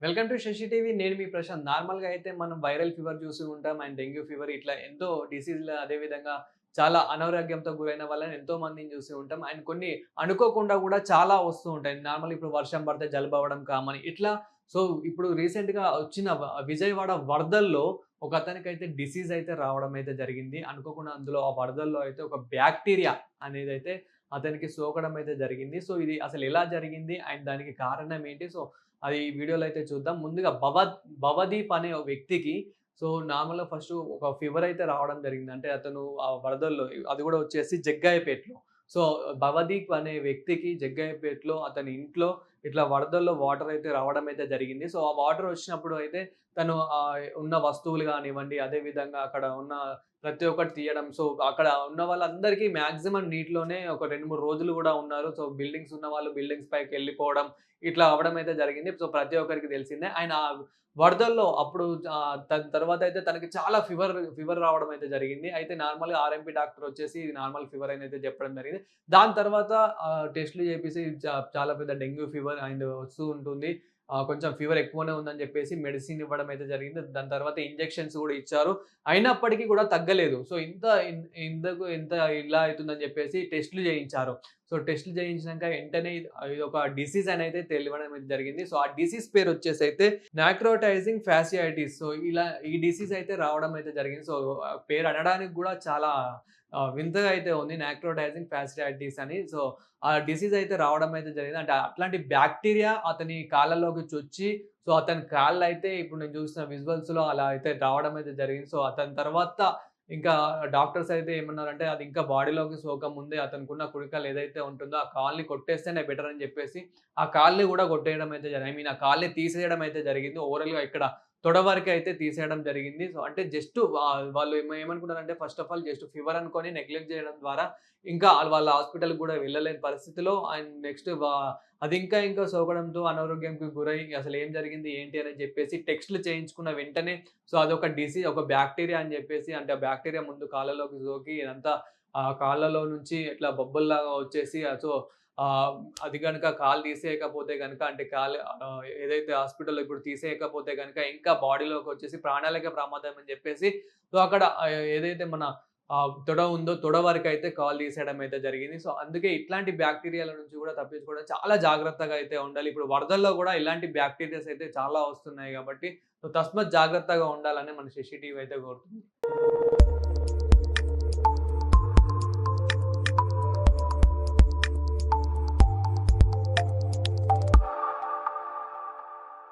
Welcome to Shashi TV. నేను మీ ప్రశాంత్. నార్మల్‌గా అయితే మనం వైరల్ ఫీవర్ చూస్తూ ఉంటాం. అండ్ డెంగ్యూ ఫీవర్ ఇట్లా ఎంతో డిసీజ్‌లు అదే విధంగా చాలా అనారోగ్యంతో గురైన వాళ్ళని ఎంతో మందిని చూస్తూ ఉంటాం. అండ్ కొన్ని అనుకోకుండా కూడా చాలా వస్తూ ఉంటాయి. నార్మల్ ఇప్పుడు వర్షం పడితే జలుబు అవ్వడం కామన్. ఇట్లా సో ఇప్పుడు రీసెంట్‌గా వచ్చిన విజయవాడ వరదల్లో ఒక అతనికైతే డిసీజ్ అయితే రావడం అయితే జరిగింది. అనుకోకుండా అందులో ఆ వరదల్లో అయితే ఒక బ్యాక్టీరియా అనేదైతే అతనికి సోకడం అయితే జరిగింది. సో ఇది అసలు ఎలా జరిగింది? అండ్ దానికి కారణం ఏంటి? సో అది ఈ వీడియోలో అయితే చూద్దాం. ముందుగా భవదీప్ అనే ఓ వ్యక్తికి నార్మల్‌గా ఫస్టు ఒక ఫీవర్ అయితే రావడం జరిగింది. అంటే అతను ఆ వరదల్లో అది గూడా వచ్చేసి జగ్గాయపేటలో. సో, భవదీప్ అనే వ్యక్తికి జగ్గాయపేటలో అతని ఇంట్లో ఇట్లా వరదల్లో వాటర్ అయితే రావడం అయితే జరిగింది. సో, ఆ వాటర్ వచ్చినప్పుడు అయితే తను ఉన్న వస్తువులు గానివ్వండి, అదే విధంగా అక్కడ ఉన్న ప్రతి ఒక్కటి తీయడం. సో, అక్కడ ఉన్న వాళ్ళందరికీ మాక్సిమం నీటిలోనే ఒక 2, 3 రోజులు గూడా ఉన్నారు. సో, బిల్డింగ్స్ ఉన్నవాళ్ళు బిల్డింగ్స్ పైకెళ్ళిపోవడం ఇట్లా అవ్వడం అయితే జరిగింది. సో, ప్రతి ఒక్కరికి తెలిసిందే. ఆయన వరదల్లో అప్పుడు దాని తర్వాతయితే తనకి చాలా ఫీవర్ రావడం అయితే జరిగింది. అయితే నార్మల్‌గా ఆర్ఎంపీ డాక్టర్ వచ్చేసి నార్మల్ ఫీవర్ అని అయితే చెప్పడం జరిగింది. దాని తర్వాత టెస్ట్‌లు చేపిసి చాలా పెద్ద డెంగ్యూ ఫీవర్ అండ్ వస్తూ ఉంటుంది. కొంచెం ఫీవర్ ఎక్కువనే ఉందని చెప్పేసి మెడిసిన్ ఇవ్వడం అయితే జరిగింది. దాని తర్వాత ఇంజెక్షన్స్ గూడా ఇచ్చారు. అయినప్పటికీ కూడా తగ్గలేదు. సో, ఇంత ఇలా అయితుందని చెప్పేసి టెస్ట్‌లు చేయించారు. సో, టెస్ట్‌లు చేయించినంక వెంటనే ఇదొక డిసీజ్ అనైతే తెలవడం అయితే జరిగింది. సో, ఆ డిసీజ్ పేరొచ్చేసైతే నాక్రోటైజింగ్ ఫ్యాసియాటిస్. సో, ఇలా ఈ డిసీజ్ అయితే రావడం అయితే జరిగింది. సో, పేరు అనడానికి గూడా చాలా వింతగా అయితే ఉంది. నాక్రోటైజింగ్ ఫ్యాసియాటిస్ అని. సో, ఆ డిసీజ్ అయితే రావడం అయితే జరిగింది. అంటే అట్లాంటి బ్యాక్టీరియా అతని కాళ్ళలోకి చొచ్చి అతని కాళ్ళైతే ఇప్పుడు నేను చూసిన విజువల్స్‌లో అలా అయితే రావడం అయితే జరిగింది. సో, అతని తర్వాత ఇంకా డాక్టర్స్ అయితే ఏమన్నారంటే, అది ఇంకా బాడీలోకి సోకముందే అతనికున్న కుడికాలు ఏదైతే ఉంటుందో, ఆ కాలుని కొట్టేస్తేనే బెటర్ అని జెప్పేసి, ఆ కాలుని గూడా కొట్టేయడం అయితే ఐ మీన్ ఆ కాలుని తీసేయడం అయితే జరిగింది. ఓవరాల్‌గా ఇక్కడ తొడ వరకైతే తీసేయడం జరిగింది. సో, అంటే జస్ట్ వాళ్ళు ఏమనుకున్నారంటే first of all just fever అనుకోని నెగ్లెక్ట్ జేయడం ద్వారా ఇంకా వాళ్ళ హాస్పిటల్‌కి గూడా వెళ్ళలేని పరిస్థితిలో అండ్ నెక్స్ట్ అది ఇంకా సోకడంతో అనారోగ్యంకి గురై అసలేం జరిగింది ఏంటి అని చెప్పేసి టెస్ట్‌లు చేయించుకున్న వెంటనే అదొక ఒక బ్యాక్టీరియా అని జెప్పేసి అంటే ఆ బ్యాక్టీరియా ముందు కాళ్ళలోకి సోకి ఇదంతా కాళ్ళలో నుంచి ఇట్లా బొబ్బల్లాగా వచ్చేసి ఆహ్, అది గనక కాలు తీసేయకపోతే గనక అంటే ఏదైతే హాస్పిటల్‌లో ఇప్పుడు తీసేయకపోతే గనక ఇంకా బాడీలోకొచ్చేసి ప్రాణాలకే ప్రమాదం అని జెప్పేసి అక్కడ ఏదైతే మన తొడ ఉందో తొడ వరకైతే కాలు తీసేయడం అయితే జరిగింది. సో, అందుకే ఇట్లాంటి బ్యాక్టీరియాల నుంచి గూడా తప్పించుకోవడం చాలా జాగ్రత్తగా అయితే ఉండాలి. ఇప్పుడు వరదల్లో గూడా ఇలాంటి బ్యాక్టీరియాస్ అయితే చాలా వస్తున్నాయి గాబట్టి తస్మత్ జాగ్రత్తగా ఉండాలని మన శశి టీవీ అయితే కోరుతుంది.